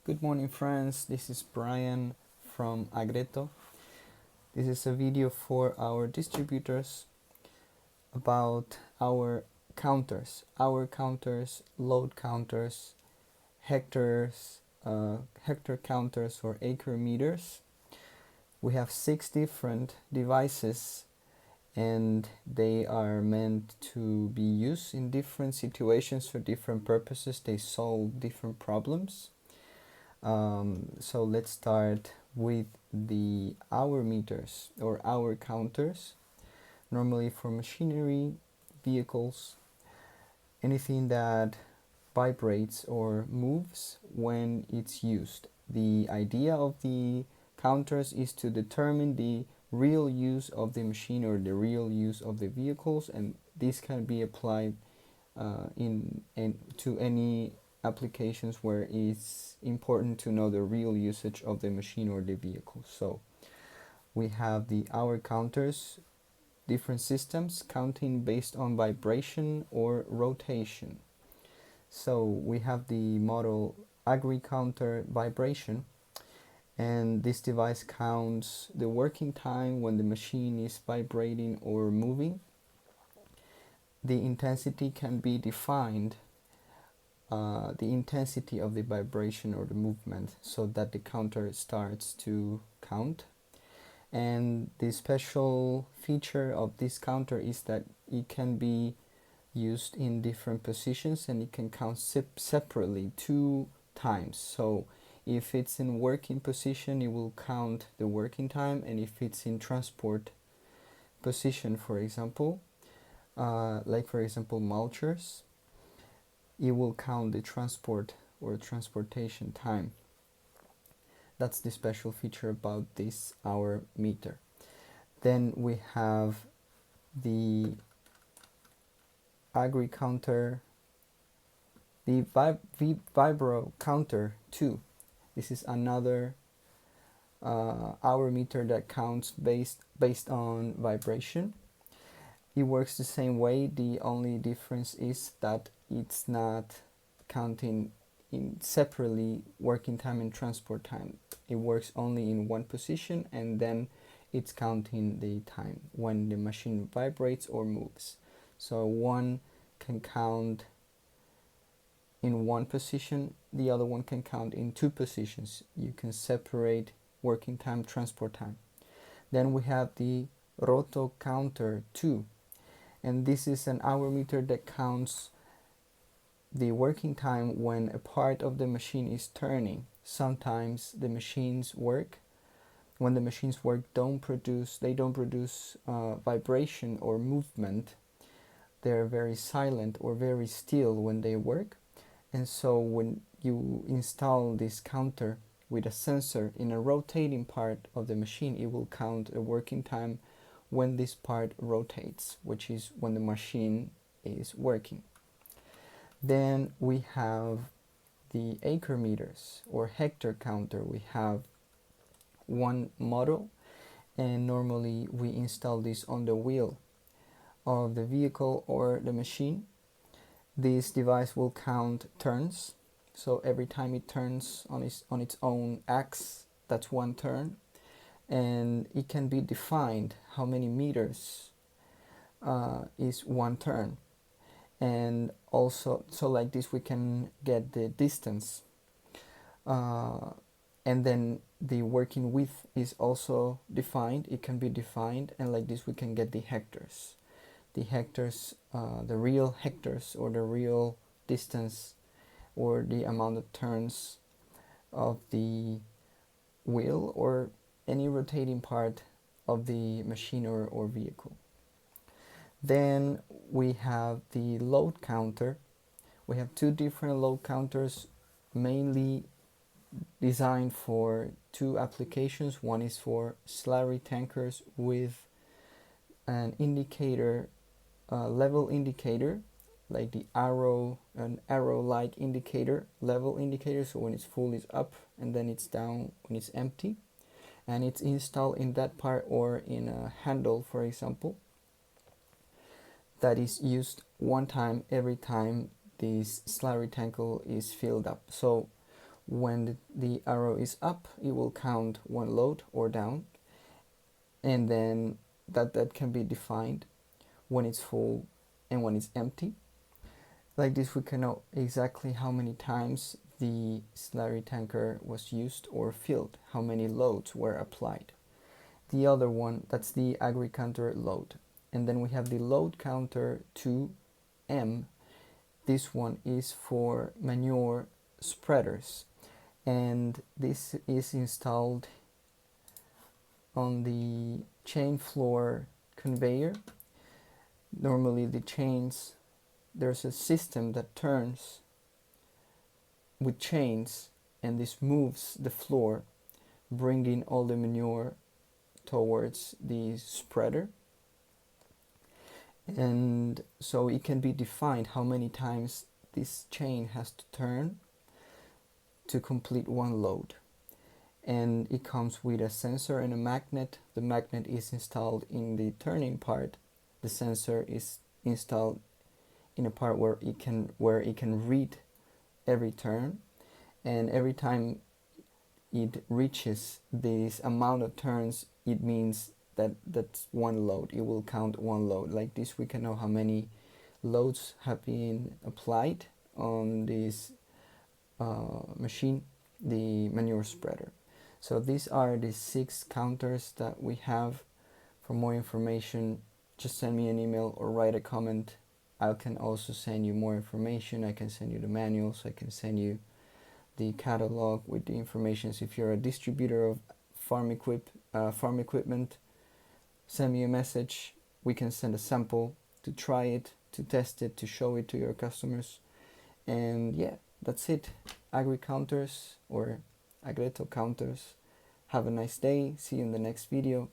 Good morning, friends. This is Brian from Agreto. This is a video for our distributors about our counters, load counters, hectare counters or acre meters. We have 6 different devices and they are meant to be used in different situations for different purposes. They solve different problems. So let's start with the hour meters or hour counters. Normally for machinery, vehicles, anything that vibrates or moves when it's used. The idea of the counters is to determine the real use of the machine or the real use of the vehicles, and this can be applied to any applications where it's important to know the real usage of the machine or the vehicle. So we have the hour counters, different systems counting based on vibration or rotation. So we have the model Agreto Counter vibration, and this device counts the working time when the machine is vibrating or moving. The intensity can be defined, the intensity of the vibration or the movement, so that the counter starts to count. And the special feature of this counter is that it can be used in different positions and it can count separately 2 times. So if it's in working position, it will count the working time, and if it's in transport position, for example, like for example mulchers, it will count the transport or transportation time. That's the special feature about this hour meter. Then we have the Agreto counter, the Vibro counter 2. This is another hour meter that counts based on vibration. It works the same way. The only difference is that it's not counting in separately working time and transport time. It works only in one position, and then it's counting the time when the machine vibrates or moves. So one can count in one position, the other one can count in 2 positions. You can separate working time, transport time. Then we have the Roto counter 2, and this is an hour meter that counts the working time when a part of the machine is turning. Sometimes the machines work. When the machines work, they don't produce vibration or movement. They're very silent or very still when they work. And so when you install this counter with a sensor in a rotating part of the machine, it will count a working time when this part rotates, which is when the machine is working. Then we have the acre meters or hectare counter. We have one model, and normally we install this on the wheel of the vehicle or the machine. This device will count turns, so every time it turns on its own axis, that's 1 turn, and it can be defined how many meters is 1 turn. And also, so like this we can get the distance, and then the working width is also defined. It can be defined, and like this we can get the hectares. The hectares, the real hectares, or the real distance, or the amount of turns of the wheel or any rotating part of the machine or vehicle. Then we have the load counter. We have 2 different load counters, mainly designed for 2 applications. One is for slurry tankers with an indicator, level indicator, like the an arrow-like indicator, level indicator. So when it's full, it's up, and then it's down when it's empty. And it's installed in that part or in a handle, for example, that is used 1 time every time this slurry tank is filled up. So When the arrow is up, it will count one load or down, and then that can be defined when it's full and when it's empty. Like this, we can know exactly how many times the slurry tanker was used or filled, how many loads were applied. The other one, that's the Agreto counter load. And then we have the load counter 2M. This one is for manure spreaders, and this is installed on the chain floor conveyor. Normally the chains, there's a system that turns with chains, and this moves the floor, bringing all the manure towards the spreader. And so it can be defined how many times this chain has to turn to complete one load. And it comes with a sensor and a magnet. The magnet is installed in the turning part. The sensor is installed in a part where it can read every turn, and every time it reaches this amount of turns, it means that that's one load. It will count one load. Like this, we can know how many loads have been applied on this machine, the manure spreader. So these are the 6 counters that we have. For more information, just send me an email or write a comment. I can also send you more information. I can send you the manuals. I can send you the catalog with the information. So if you're a distributor of farm equipment, send me a message. We can send a sample to try it, to test it, to show it to your customers. And yeah, that's it. Agreto Counters or Agreto Counters. Have a nice day. See you in the next video.